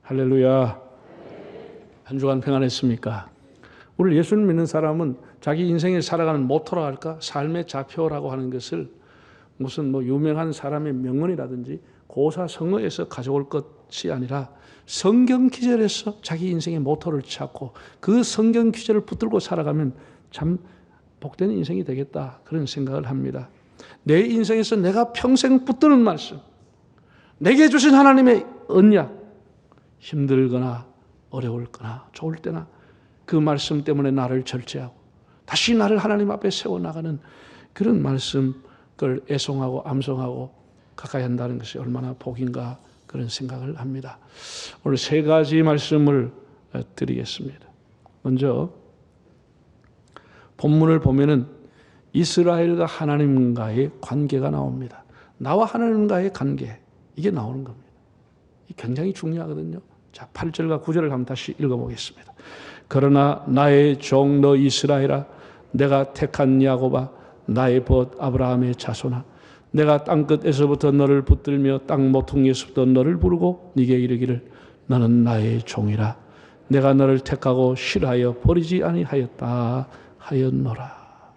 할렐루야. 한 주간 평안했습니까? 오늘 예수를 믿는 사람은 자기 인생을 살아가는 모토라 할까? 삶의 좌표라고 하는 것을 무슨 유명한 사람의 명언이라든지 고사성어에서 가져올 것이 아니라 성경 기절에서 자기 인생의 모토를 찾고 그 성경 기절을 붙들고 살아가면 참 복된 인생이 되겠다, 그런 생각을 합니다. 내 인생에서 내가 평생 붙드는 말씀, 내게 주신 하나님의 언약, 힘들거나 어려울거나 좋을 때나 그 말씀 때문에 나를 절제하고 다시 나를 하나님 앞에 세워나가는 그런 말씀을 애송하고 암송하고 가까이 한다는 것이 얼마나 복인가, 그런 생각을 합니다. 오늘 세 가지 말씀을 드리겠습니다. 먼저 본문을 보면은 이스라엘과 하나님과의 관계가 나옵니다. 나와 하나님과의 관계, 이게 나오는 겁니다. 이게 굉장히 중요하거든요. 자, 8절과 9절을 한번 다시 읽어보겠습니다. 그러나 나의 종 너 이스라엘아, 내가 택한 야곱아, 나의 벗 아브라함의 자손아, 내가 땅끝에서부터 너를 붙들며 땅 모퉁이에서부터 너를 부르고 네게 이르기를 너는 나의 종이라. 내가 너를 택하고 싫어하여 버리지 아니하였다 하였노라.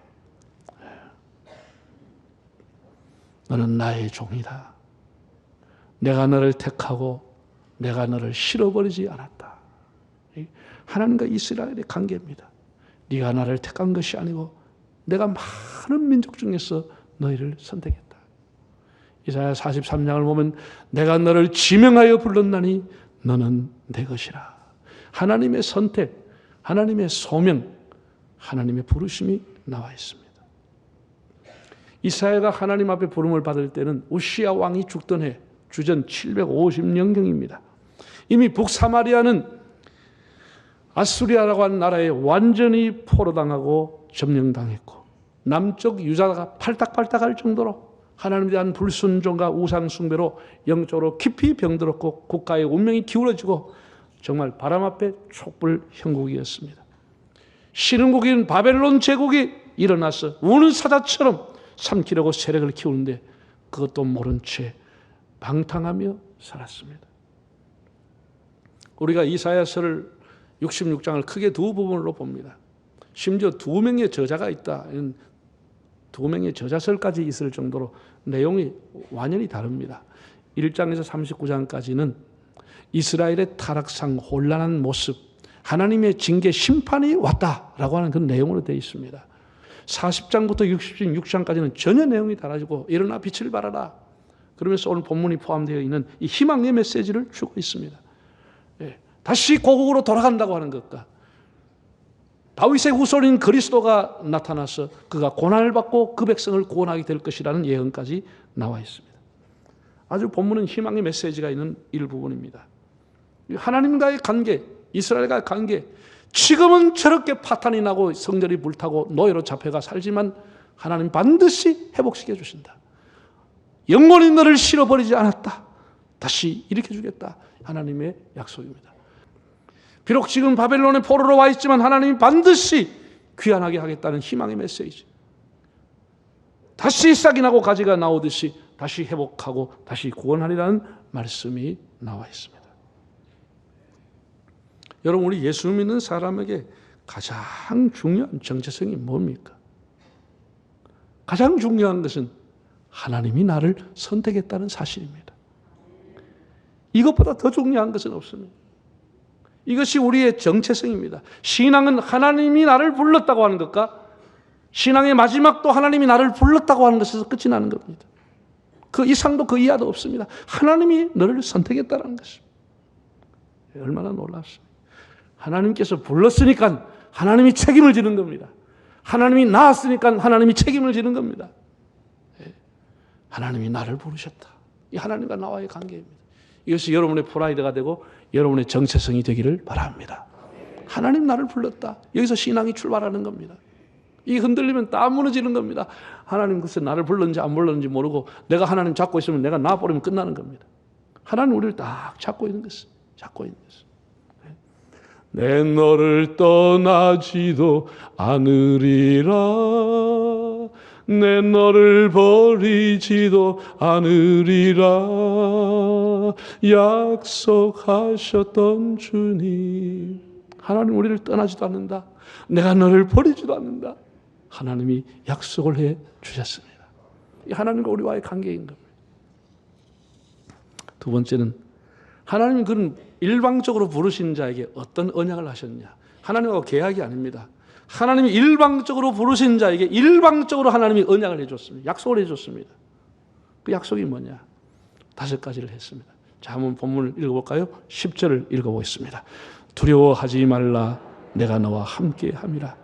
너는 나의 종이다. 내가 너를 택하고 내가 너를 싫어버리지 않았다. 하나님과 이스라엘의 관계입니다. 네가 나를 택한 것이 아니고 내가 많은 민족 중에서 너희를 선택했다. 이사야 43장을 보면 내가 너를 지명하여 불렀나니 너는 내 것이라. 하나님의 선택, 하나님의 소명, 하나님의 부르심이 나와 있습니다. 이사야가 하나님 앞에 부름을 받을 때는 우시야 왕이 죽던 해 주전 750년경입니다. 이미 북사마리아는 아수리아라고 하는 나라에 완전히 포로당하고 점령당했고 남쪽 유다가 팔딱팔딱할 정도로 하나님에 대한 불순종과 우상숭배로 영적으로 깊이 병들었고 국가의 운명이 기울어지고 정말 바람 앞에 촛불 형국이었습니다. 신흥국인 바벨론 제국이 일어나서 우는 사자처럼 삼키려고 세력을 키우는데 그것도 모른 채 방탕하며 살았습니다. 우리가 이사야서를 66장을 크게 두 부분으로 봅니다. 심지어 두 명의 저자가 있다. 두 명의 저자설까지 있을 정도로 내용이 완전히 다릅니다. 1장에서 39장까지는 이스라엘의 타락상 혼란한 모습, 하나님의 징계 심판이 왔다라고 하는 그 내용으로 되어 있습니다. 40장부터 66장까지는 전혀 내용이 달라지고 일어나 빛을 발하라, 그러면서 오늘 본문이 포함되어 있는 이 희망의 메시지를 주고 있습니다. 다시 고국으로 돌아간다고 하는 것과 다윗의 후손인 그리스도가 나타나서 그가 고난을 받고 그 백성을 구원하게 될 것이라는 예언까지 나와 있습니다. 아주 본문은 희망의 메시지가 있는 일부분입니다. 하나님과의 관계, 이스라엘과의 관계, 지금은 저렇게 파탄이 나고 성전이 불타고 노예로 잡혀가 살지만 하나님 반드시 회복시켜 주신다. 영원히 너를 실어버리지 않았다. 다시 일으켜주겠다. 하나님의 약속입니다. 비록 지금 바벨론의 포로로 와 있지만 하나님이 반드시 귀환하게 하겠다는 희망의 메시지. 다시 싹이 나고 가지가 나오듯이 다시 회복하고 다시 구원하리라는 말씀이 나와 있습니다. 여러분, 우리 예수 믿는 사람에게 가장 중요한 정체성이 뭡니까? 가장 중요한 것은 하나님이 나를 선택했다는 사실입니다. 이것보다 더 중요한 것은 없습니다. 이것이 우리의 정체성입니다. 신앙은 하나님이 나를 불렀다고 하는 것과 신앙의 마지막도 하나님이 나를 불렀다고 하는 것에서 끝이 나는 겁니다. 그 이상도 그 이하도 없습니다. 하나님이 너를 선택했다는 것입니다. 얼마나 놀랍습니까? 하나님께서 불렀으니까 하나님이 책임을 지는 겁니다. 하나님이 낳았으니까 하나님이 책임을 지는 겁니다. 하나님이 나를 부르셨다. 이 하나님과 나와의 관계입니다. 이것이 여러분의 프라이드가 되고 여러분의 정체성이 되기를 바랍니다. 하나님 나를 불렀다. 여기서 신앙이 출발하는 겁니다. 이 흔들리면 다 무너지는 겁니다. 하나님 글쎄 나를 불렀는지 안 불렀는지 모르고 내가 하나님 잡고 있으면 내가 놔버리면 끝나는 겁니다. 하나님 우리를 딱 잡고 있는 것은, 잡고 있는 것은. 내 너를 떠나지도 않으리라. 내 너를 버리지도 않으리라 약속하셨던 주님. 하나님 우리를 떠나지도 않는다. 내가 너를 버리지도 않는다. 하나님이 약속을 해 주셨습니다. 이 하나님과 우리와의 관계인 겁니다. 두 번째는 하나님이 그런 일방적으로 부르신 자에게 어떤 언약을 하셨냐. 하나님하고 계약이 아닙니다. 하나님이 일방적으로 부르신 자에게 일방적으로 하나님이 언약을 해줬습니다. 약속을 해줬습니다. 그 약속이 뭐냐? 5가지를 했습니다. 자, 한번 본문을 읽어볼까요? 10절을 읽어보겠습니다. 두려워하지 말라. 내가 너와 함께 함이라.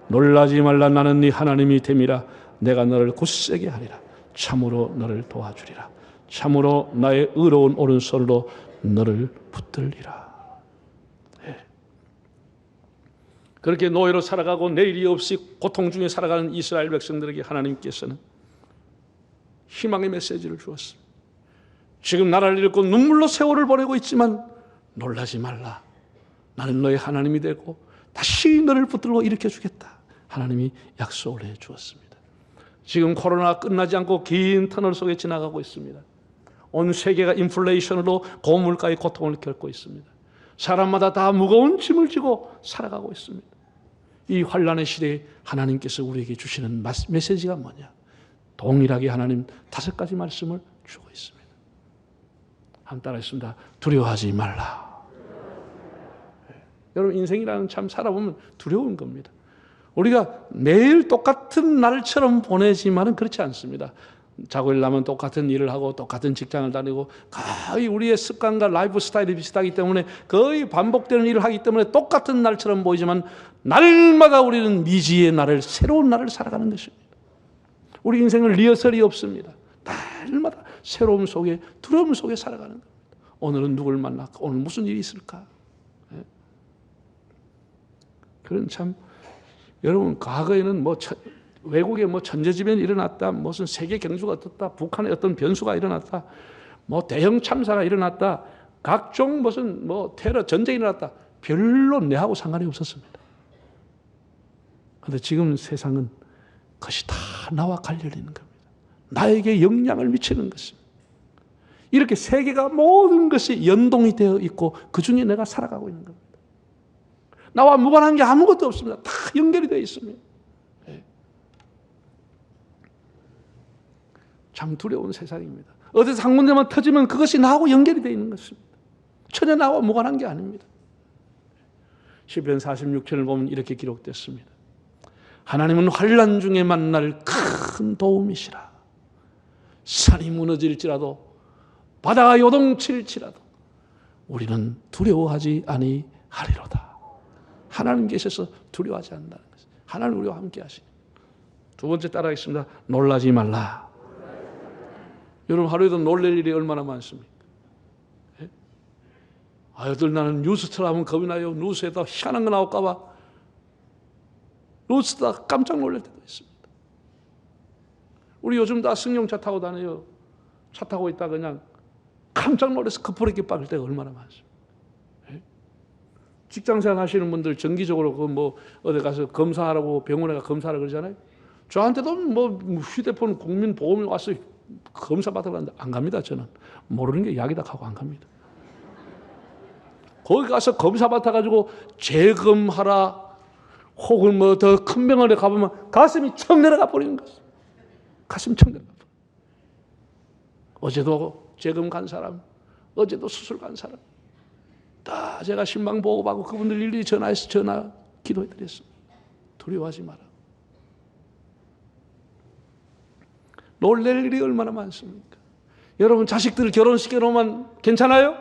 놀라지 말라. 나는 네 하나님이 됨이라. 내가 너를 굳세게 하리라. 참으로 너를 도와주리라. 참으로 나의 의로운 오른손으로 너를 붙들리라. 네. 그렇게 노예로 살아가고 내일이 없이 고통 중에 살아가는 이스라엘 백성들에게 하나님께서는 희망의 메시지를 주었습니다. 지금 나라를 잃고 눈물로 세월을 보내고 있지만 놀라지 말라. 나는 너의 하나님이 되고 다시 너를 붙들고 일으켜주겠다. 하나님이 약속을 해 주었습니다. 지금 코로나가 끝나지 않고 긴 터널 속에 지나가고 있습니다. 온 세계가 인플레이션으로 고물가의 고통을 겪고 있습니다. 사람마다 다 무거운 짐을 지고 살아가고 있습니다. 이 환난의 시대에 하나님께서 우리에게 주시는 메시지가 뭐냐? 동일하게 하나님 5가지 말씀을 주고 있습니다. 한번 따라했습니다. 두려워하지 말라. 여러분 인생이라는 참 살아보면 두려운 겁니다. 우리가 매일 똑같은 날처럼 보내지만은 그렇지 않습니다. 자고 일어나면 똑같은 일을 하고 똑같은 직장을 다니고 거의 우리의 습관과 라이프 스타일이 비슷하기 때문에 거의 반복되는 일을 하기 때문에 똑같은 날처럼 보이지만 날마다 우리는 미지의 날을 새로운 날을 살아가는 것입니다. 우리 인생은 리허설이 없습니다. 날마다 새로움 속에 두려움 속에 살아가는 겁니다. 오늘은 누굴 만날까? 오늘 무슨 일이 있을까? 그런 참 여러분 과거에는 외국에 천재지변이 일어났다, 무슨 세계 경주가 떴다, 북한에 어떤 변수가 일어났다, 대형 참사가 일어났다, 각종 무슨 테러 전쟁이 일어났다. 별로 내하고 상관이 없었습니다. 그런데 지금 세상은 그것이 다 나와 관련있는 겁니다. 나에게 영향을 미치는 것입니다. 이렇게 세계가 모든 것이 연동이 되어 있고 그 중에 내가 살아가고 있는 겁니다. 나와 무관한 게 아무것도 없습니다. 다 연결이 되어 있습니다. 참 두려운 세상입니다. 어디서 한 군데만 터지면 그것이 나하고 연결이 되어 있는 것입니다. 전혀 나와 무관한 게 아닙니다. 시편 46편을 보면 이렇게 기록됐습니다. 하나님은 환난 중에 만날 큰 도움이시라. 산이 무너질지라도 바다가 요동칠지라도 우리는 두려워하지 아니하리로다. 하나님 계셔서 두려워하지 않는다는 것입니다. 하나님 우리와 함께 하시니. 두 번째 따라하겠습니다. 놀라지 말라. 여러분 하루에도 놀랄 일이 얼마나 많습니까? 예? 아유들 나는 뉴스 틀어보면 겁이 나요. 뉴스에다 희한한 거 나올까 봐 뉴스다 깜짝 놀랄 때도 있습니다. 우리 요즘 다 승용차 타고 다녀요. 차 타고 있다 그냥 깜짝 놀라서 급브레이크 박을 때가 얼마나 많습니까? 예? 직장생활 하시는 분들 정기적으로 어디 가서 검사하라고 병원에 가 검사하라 그러잖아요. 저한테도 휴대폰 국민보험이 와서 검사 받으러 가는데 안 갑니다. 저는 모르는 게 약이다 하고 안 갑니다. 거기 가서 검사 받아가지고 재검하라 혹은 더 큰 병원에 가보면 가슴이 척 내려가 버리는 것입니다. 가슴이 척 내려가 버려요. 어제도 재검 간 사람, 어제도 수술 간 사람 다 제가 신방 보고받고 그분들 일일이 전화해서 기도해드렸습니다. 두려워하지 마라. 놀랄 일이 얼마나 많습니까? 여러분 자식들을 결혼시켜 놓으면 괜찮아요?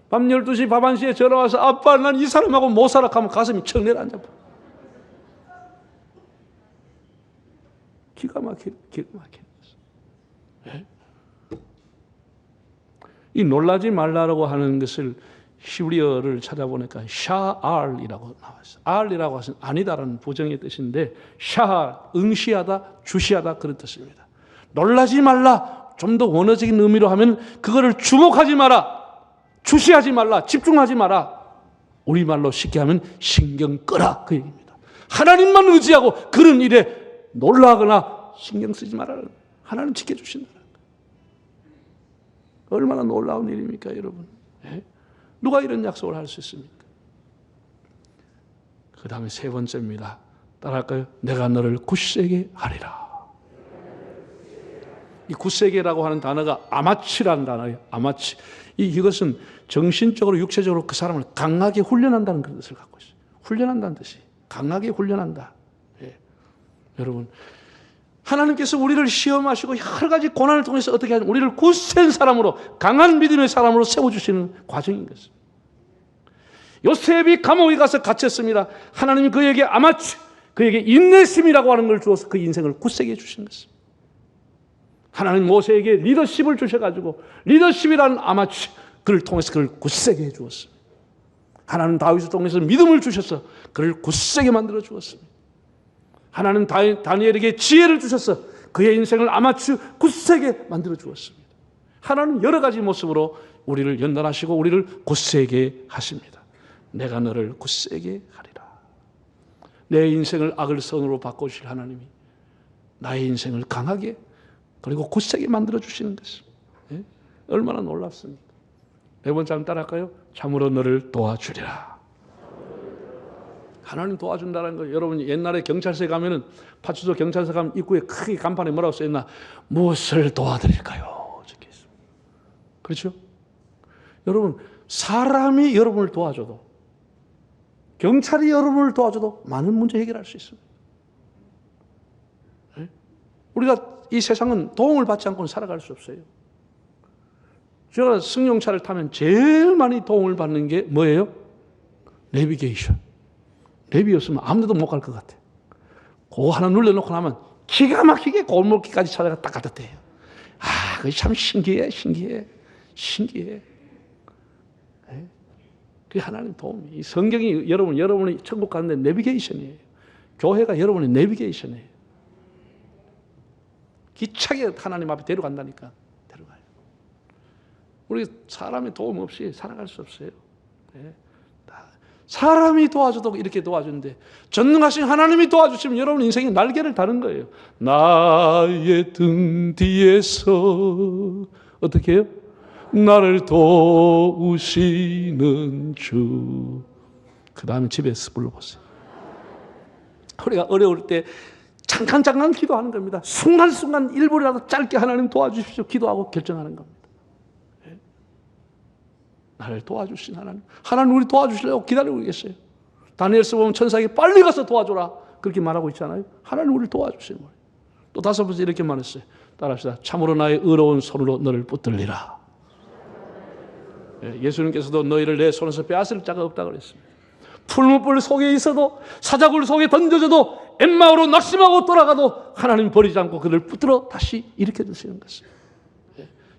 밤 12시, 밤 1시에 전화 와서 아빠 난 이 사람하고 못 살아 하면 가슴이 척 내려앉아. 기가 막히는 것입니다. 네? 이 놀라지 말라고 하는 것을 히브리어를 찾아보니까 샤알이라고 나왔어요. 알이라고 하신 아니다라는 부정의 뜻인데 샤알, 응시하다, 주시하다 그런 뜻입니다. 놀라지 말라, 좀 더 원어적인 의미로 하면 그거를 주목하지 마라, 주시하지 말라, 집중하지 마라. 우리말로 쉽게 하면 신경 끄라 그 얘기입니다. 하나님만 의지하고 그런 일에 놀라거나 신경 쓰지 말아라. 하나님 지켜주신다. 얼마나 놀라운 일입니까, 여러분? 예? 누가 이런 약속을 할 수 있습니까? 그 다음에 세 번째입니다. 따라할까요? 내가 너를 굳세게 하리라. 이 굳세게라고 하는 단어가 아마치라는 단어예요. 아마치. 이것은 정신적으로 육체적으로 그 사람을 강하게 훈련한다는 그런 뜻을 갖고 있어요. 훈련한다는 뜻이. 강하게 훈련한다. 예. 여러분, 하나님께서 우리를 시험하시고 여러 가지 고난을 통해서 어떻게 하냐면 우리를 굳센 사람으로, 강한 믿음의 사람으로 세워주시는 과정인 것입니다. 요셉이 감옥에 가서 갇혔습니다. 하나님이 그에게 아마치, 그에게 인내심이라고 하는 걸 주어서 그 인생을 굳세게 해주신 것입니다. 하나님 모세에게 리더십을 주셔가지고 리더십이라는 아마치, 그를 통해서 그를 굳세게 해주었습니다. 하나님 다윗을 통해서 믿음을 주셔서 그를 굳세게 만들어 주었습니다. 하나님 다니엘에게 지혜를 주셔서 그의 인생을 아마추 굳세게 만들어 주었습니다. 하나님 여러 가지 모습으로 우리를 연단하시고 우리를 굳세게 하십니다. 내가 너를 굳세게 하리라. 내 인생을 악을 선으로 바꿔주실 하나님이 나의 인생을 강하게 그리고 굳세게 만들어 주시는 것입니다. 예? 얼마나 놀랍습니까? 네 번째 한번 따라할까요? 참으로 너를 도와주리라. 하나님 도와준다는 거예요. 여러분 옛날에 경찰서에 가면은 파출소 경찰서 가면 입구에 크게 간판에 뭐라고 써있나? 무엇을 도와드릴까요? 적혀 있습니다. 그렇죠? 여러분 사람이 여러분을 도와줘도, 경찰이 여러분을 도와줘도 많은 문제 해결할 수 있습니다. 네? 우리가 이 세상은 도움을 받지 않고는 살아갈 수 없어요. 제가 승용차를 타면 제일 많이 도움을 받는 게 뭐예요? 내비게이션. 내비 없으면 아무데도 못 갈 것 같아요. 그거 하나 눌러놓고 나면 기가 막히게 골목길까지 찾아가 딱 갖다 대요. 아, 그게 참 신기해. 네? 그게 하나님 도움이. 이 성경이 여러분이 천국 가는데 내비게이션이에요. 교회가 여러분의 내비게이션이에요. 기차게 하나님 앞에 데려간다니까. 데려가요. 우리 사람의 도움 없이 살아갈 수 없어요. 네? 사람이 도와줘도 이렇게 도와주는데 전능하신 하나님이 도와주시면 여러분 인생의 날개를 다는 거예요. 나의 등 뒤에서 어떻게 해요? 나를 도우시는 주. 그 다음에 집에서 불러보세요. 우리가 어려울 때 잠깐 기도하는 겁니다. 순간순간 1분이라도 짧게 하나님 도와주십시오 기도하고 결정하는 겁니다. 나를 도와주신 하나님. 하나님 우리 도와주시려고 기다리고 계세요. 다니엘서 보면 천사에게 빨리 가서 도와줘라 그렇게 말하고 있잖아요. 하나님 우리를 도와주시는 거예요. 또 다섯 번째 이렇게 말했어요. 따라합시다. 참으로 나의 의로운 손으로 너를 붙들리라. 예수님께서도 너희를 내 손에서 빼앗을 자가 없다고 그랬습니다. 풀무불 속에 있어도 사자굴 속에 던져져도 엠마오로 낙심하고 돌아가도 하나님 버리지 않고 그를 붙들어 다시 일으켜 주시는 것입니다.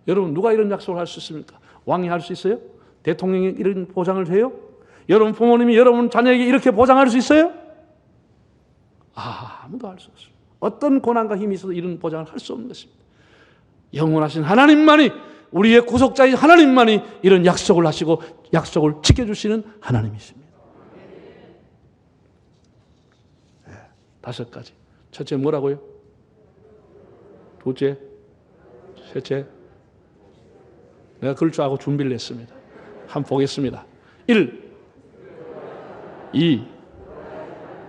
여러분 누가 이런 약속을 할 수 있습니까? 왕이 할 수 있어요? 대통령이 이런 보장을 해요? 여러분 부모님이 여러분 자녀에게 이렇게 보장할 수 있어요? 아무도 할 수 없습니다. 어떤 고난과 힘이 있어도 이런 보장을 할 수 없는 것입니다. 영원하신 하나님만이, 우리의 구속자인 하나님만이 이런 약속을 하시고 약속을 지켜주시는 하나님이십니다. 네, 다섯 가지. 첫째 뭐라고요? 둘째? 셋째? 내가 그럴 줄 알고 준비를 했습니다. 한번 보겠습니다. 1, 2,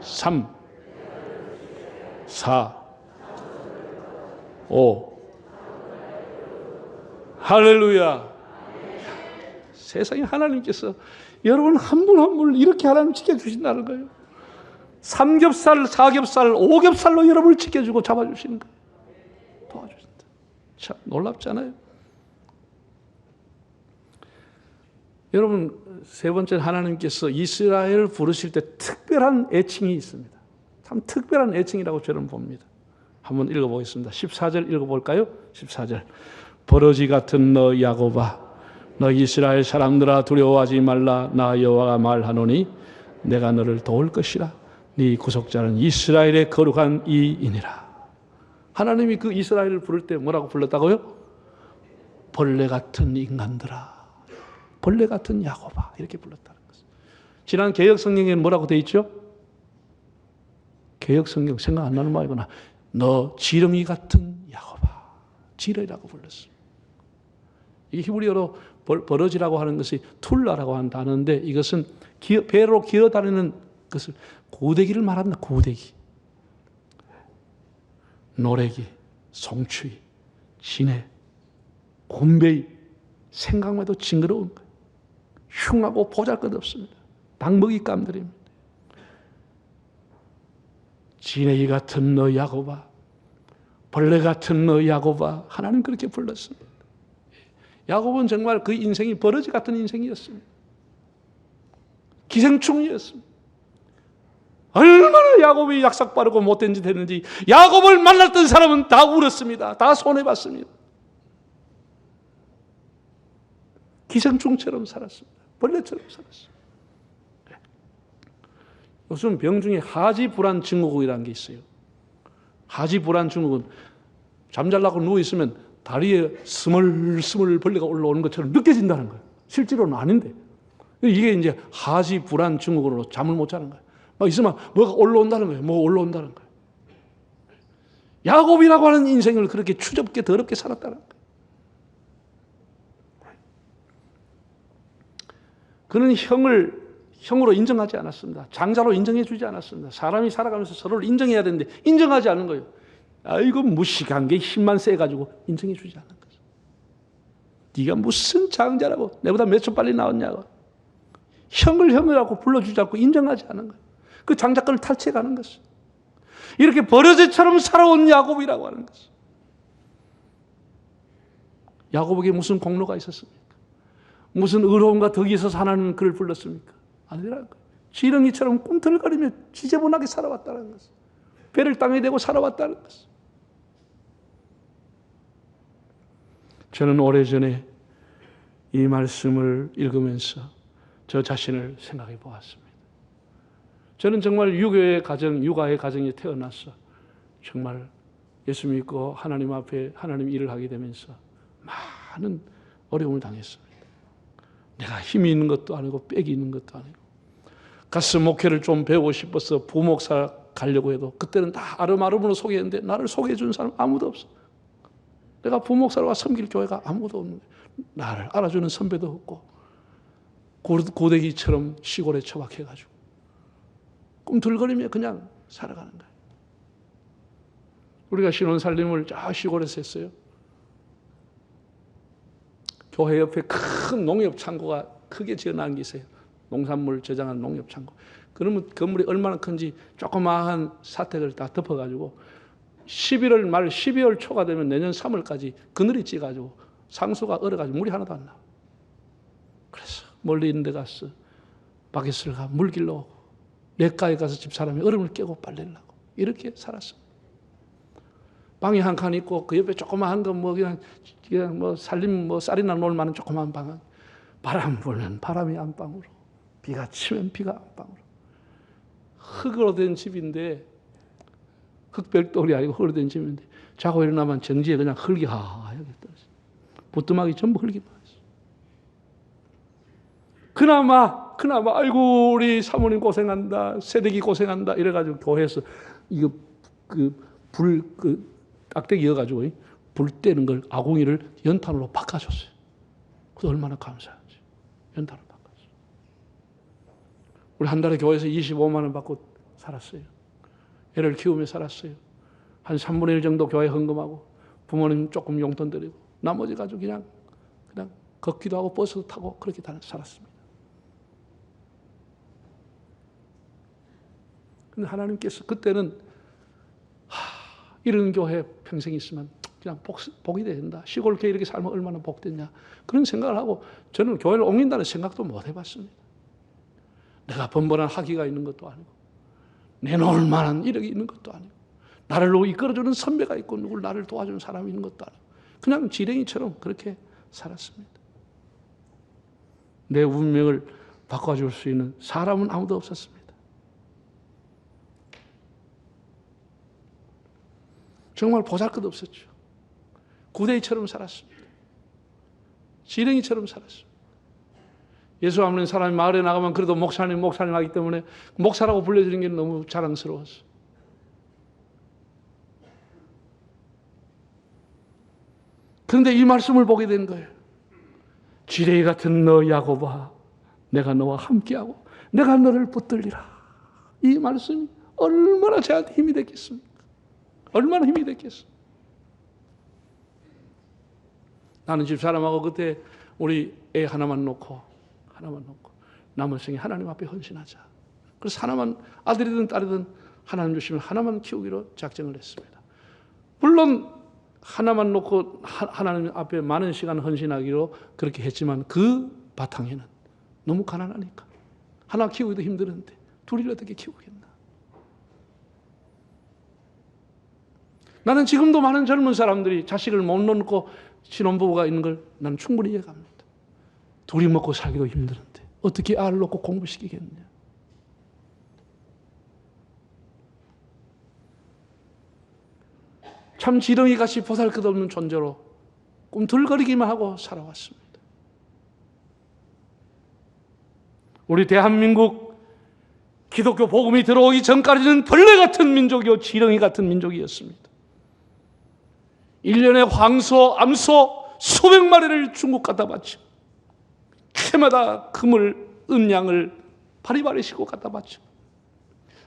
3, 4, 5. 할렐루야. 세상에 하나님께서 여러분 한 분 한 분을 이렇게 하나님 지켜주신다는 거예요. 삼겹살, 사겹살, 오겹살로 여러분을 지켜주고 잡아주시는 거예요. 도와주신다. 참 놀랍잖아요. 여러분 세 번째 하나님께서 이스라엘을 부르실 때 특별한 애칭이 있습니다. 참 특별한 애칭이라고 저는 봅니다. 한번 읽어보겠습니다. 14절 읽어볼까요? 14절. 버러지 같은 너 야곱아, 너 이스라엘 사람들아 두려워하지 말라. 나 여호와가 말하노니 내가 너를 도울 것이라. 네 구속자는 이스라엘의 거룩한 이이니라. 하나님이 그 이스라엘을 부를 때 뭐라고 불렀다고요? 벌레 같은 인간들아, 벌레 같은 야곱아, 이렇게 불렀다는 것입니다. 지난 개혁 성경에는 뭐라고 되어 있죠? 개혁 성경 생각 안 나는 말이구나. 너 지렁이 같은 야곱아. 지렁이라고 불렀습니다. 이 히브리어로 버러지라고 하는 것이 툴라라고 하는 단어인데 이것은 배로 기어다니는 것을 고데기를 말한다. 고데기. 노래기, 송추이, 진해, 곰베이 생각만 해도 징그러운 거예요. 흉하고 보잘것없습니다. 닭먹이감들입니다. 진해기 같은 너 야곱아, 벌레 같은 너 야곱아, 하나님 그렇게 불렀습니다. 야곱은 정말 그 인생이 버러지 같은 인생이었습니다. 기생충이었습니다. 얼마나 야곱이 약삭빠르고 못된 짓 했는지 야곱을 만났던 사람은 다 울었습니다. 다 손해봤습니다. 기생충처럼 살았습니다. 벌레처럼 살았습니다. 요즘 병 중에 하지불안 증후군이라는 게 있어요. 하지불안 증후군, 잠잘라고 누워있으면 다리에 스멀스멀 벌레가 올라오는 것처럼 느껴진다는 거예요. 실제로는 아닌데. 이게 이제 하지불안 증후군으로 잠을 못 자는 거예요. 막 있으면 뭐가 올라온다는 거예요. 뭐 올라온다는 거예요. 야곱이라고 하는 인생을 그렇게 추접게 더럽게 살았다는 거예요. 그는 형으로 인정하지 않았습니다. 장자로 인정해 주지 않았습니다. 사람이 살아가면서 서로를 인정해야 되는데 인정하지 않은 거예요. 아이고 무식한 게 힘만 세가지고 인정해 주지 않는 거죠. 네가 무슨 장자라고 내보다 몇 초 빨리 나왔냐고. 형이라고 불러주지 않고 인정하지 않은 거예요. 그 장자권을 탈취해 가는 것이죠. 이렇게 버러지처럼 살아온 야곱이라고 하는 것이죠. 야곱에게 무슨 공로가 있었습니까? 무슨 의로움과 덕이 있어서 하나님은 그를 불렀습니까? 아니라는 거예요. 지렁이처럼 꿈틀거리며 지저분하게 살아왔다는 것이죠. 배를 땅에 대고 살아왔다는 것이죠. 저는 오래전에 이 말씀을 읽으면서 저 자신을 생각해 보았습니다. 저는 정말 육아의 가정에 태어나서 정말 예수 믿고 하나님 앞에 하나님 일을 하게 되면서 많은 어려움을 당했습니다. 내가 힘이 있는 것도 아니고 빽이 있는 것도 아니고 가스 목회를 좀 배우고 싶어서 부목사 가려고 해도 그때는 다 아름아름으로 소개했는데 나를 소개해 준 사람 아무도 없어. 내가 부목사로 섬길 교회가 아무도 없는데 나를 알아주는 선배도 없고 고데기처럼 시골에 처박혀가지고 꿈틀거리며 그냥 살아가는 거예요. 우리가 신혼살림을 저 시골에서 했어요. 교회 옆에 큰 농협 창고가 크게 지어놓은 게 있어요. 농산물 저장하는 농협 창고. 그러면 건물이 얼마나 큰지 조그마한 사택을 다 덮어가지고 11월 말 12월 초가 되면 내년 3월까지 그늘이 찌가지고 상수가 얼어가지고 물이 하나도 안 나와. 그래서 멀리 있는 데 가서 바켓을 가 물 길러 오고 냇가에 가서 집사람이 얼음을 깨고 빨래를 하고 이렇게 살았습니다. 방이 한 칸 있고 그 옆에 조그마한 거 뭐 그냥 뭐 살림 뭐 쌀이나 놓을 만한 조그마한 방은 바람 불면 바람이 안방으로 비가 치면 비가 안방으로 흙으로 된 집인데 흙벽돌이 아니고 흙으로 된 집인데 자고 일어나면 정지에 그냥 흙이 하얗게 떨어져. 부뚜막이 전부 흙이 빠졌어. 그나마 아이고 우리 사모님 고생한다 새댁이 고생한다 이래가지고 교회에서 이거 딱대기 이어가지고 불 떼는 걸 아궁이를 연탄으로 바꿔줬어요. 그래서 얼마나 감사한지 연탄으로 바꿨어요. 우리 한 달에 교회에서 25만 원 받고 살았어요. 애를 키우며 살았어요. 한 3분의 1 정도 교회 헌금하고 부모님 조금 용돈 드리고 나머지 가지고 그냥 걷기도 하고 버스도 타고 그렇게 살았습니다. 근데 하나님께서 그때는 이런 교회 평생 있으면 그냥 복이 된다. 시골 교회 이렇게 살면 얼마나 복됐냐. 그런 생각을 하고 저는 교회를 옮긴다는 생각도 못 해봤습니다. 내가 번번한 학위가 있는 것도 아니고 내놓을 만한 이력이 있는 것도 아니고 나를 이끌어주는 선배가 있고 누굴 나를 도와주는 사람이 있는 것도 아니고 그냥 지렁이처럼 그렇게 살았습니다. 내 운명을 바꿔줄 수 있는 사람은 아무도 없었습니다. 정말 보잘것없었죠. 구데기처럼 살았습니다. 지렁이처럼 살았습니다. 예수 안 믿는 사람이 마을에 나가면 그래도 목사님 하기 때문에 목사라고 불려주는 게 너무 자랑스러웠어요. 그런데 이 말씀을 보게 된 거예요. 지레이 같은 너 야곱아, 내가 너와 함께하고 내가 너를 붙들리라. 이 말씀이 얼마나 저한테 힘이 됐겠습니까? 얼마나 힘이 됐겠습니까? 나는 집사람하고 그때 우리 애 하나만 놓고 남은 생에 하나님 앞에 헌신하자. 그래서 하나만, 아들이든 딸이든 하나님 주시면 하나만 키우기로 작정을 했습니다. 물론 하나만 놓고 하나님 앞에 많은 시간 헌신하기로 그렇게 했지만 그 바탕에는 너무 가난하니까 하나 키우기도 힘드는데 둘이를 어떻게 키우겠나. 나는 지금도 많은 젊은 사람들이 자식을 못 놓고 신혼부부가 있는 걸 나는 충분히 이해갑니다. 둘이 먹고 살기도 힘드는데 어떻게 아를 놓고 공부시키겠냐. 참 지렁이같이 보잘것없는 존재로 꿈틀거리기만 하고 살아왔습니다. 우리 대한민국 기독교 복음이 들어오기 전까지는 벌레 같은 민족이요 지렁이 같은 민족이었습니다. 1년에 황소, 암소 수백 마리를 중국 갖다 바치고 해마다 금을, 은양을 바리바리 싣고 갖다 바치고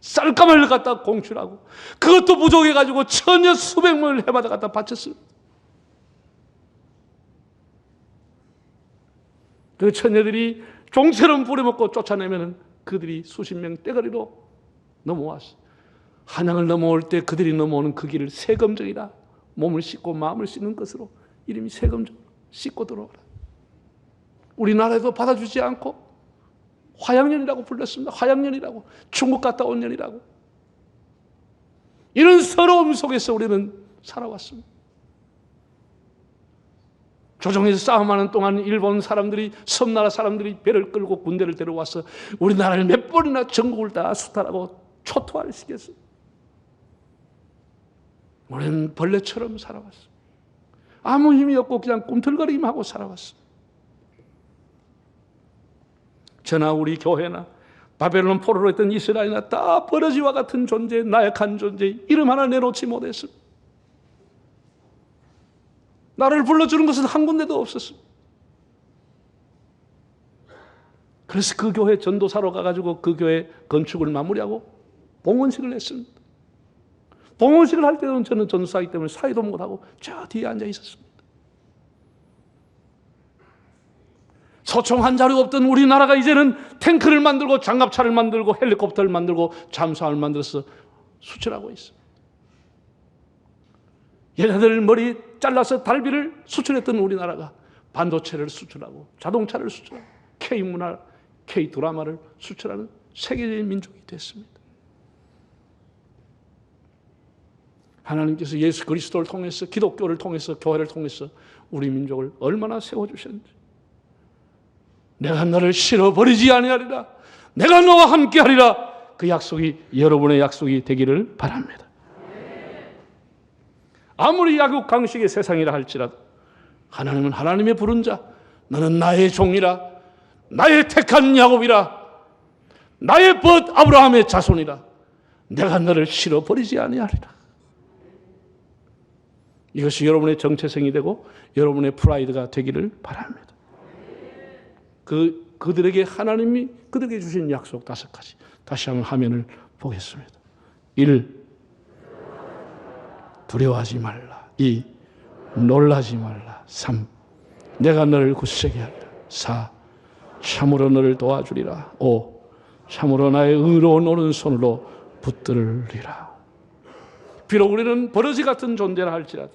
쌀감을 갖다 공출하고 그것도 부족해가지고 천여 수백 명을 해마다 갖다 바쳤습니다. 그 처녀들이 종처럼 부려먹고 쫓아내면 그들이 수십 명 떼거리로 넘어왔어. 한양을 넘어올 때 그들이 넘어오는 그 길을 세금정이라, 몸을 씻고 마음을 씻는 것으로 이름이 세금정, 씻고 들어오라. 우리나라에도 받아주지 않고 화양년이라고 불렀습니다. 화양년이라고, 중국 갔다 온 년이라고. 이런 서러움 속에서 우리는 살아왔습니다. 조정에서 싸움하는 동안 일본 사람들이, 섬나라 사람들이 배를 끌고 군대를 데려와서 우리나라를 몇 번이나 전국을 다 수탈하고 초토화를 시켰어요. 우리는 벌레처럼 살아왔어요. 아무 힘이 없고 그냥 꿈틀거리기만 하고 살아왔어요. 저나 우리 교회나 바벨론 포로로 했던 이스라엘이나 다 버러지와 같은 존재, 나약한 존재, 이름 하나 내놓지 못했습니다. 나를 불러주는 것은 한 군데도 없었습니다. 그래서 그 교회 전도사로 가가지고 그 교회 건축을 마무리하고 봉헌식을 했습니다. 봉헌식을 할 때는 저는 전도사이기 때문에 사회도 못하고 저 뒤에 앉아 있었습니다. 소총 한 자루 없던 우리나라가 이제는 탱크를 만들고 장갑차를 만들고 헬리콥터를 만들고 잠수함을 만들어서 수출하고 있습니다. 얘네들 머리 잘라서 달비를 수출했던 우리나라가 반도체를 수출하고 자동차를 수출하고 K문화, K드라마를 수출하는 세계적인 민족이 됐습니다. 하나님께서 예수 그리스도를 통해서, 기독교를 통해서, 교회를 통해서 우리 민족을 얼마나 세워주셨는지. 내가 너를 실어버리지 아니하리라, 내가 너와 함께하리라, 그 약속이 여러분의 약속이 되기를 바랍니다. 아무리 약육강식의 세상이라 할지라도 하나님은 하나님의 부른 자, 너는 나의 종이라, 나의 택한 야곱이라, 나의 벗 아브라함의 자손이라, 내가 너를 실어버리지 아니하리라. 이것이 여러분의 정체성이 되고 여러분의 프라이드가 되기를 바랍니다. 그들에게 하나님이 그들에게 주신 약속 5가지 다시 한번 화면을 보겠습니다. 1. 두려워하지 말라. 2. 놀라지 말라. 3. 내가 너를 굳세게 하리라. 4. 참으로 너를 도와주리라. 5. 참으로 나의 의로운 오른손으로 붙들리라. 비록 우리는 버러지 같은 존재라 할지라도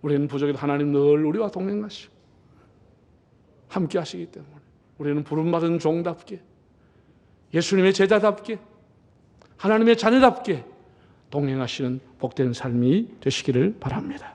우리는 부족해도 하나님 늘 우리와 동행하시고 함께 하시기 때문에 우리는 부름받은 종답게, 예수님의 제자답게, 하나님의 자녀답게 동행하시는 복된 삶이 되시기를 바랍니다.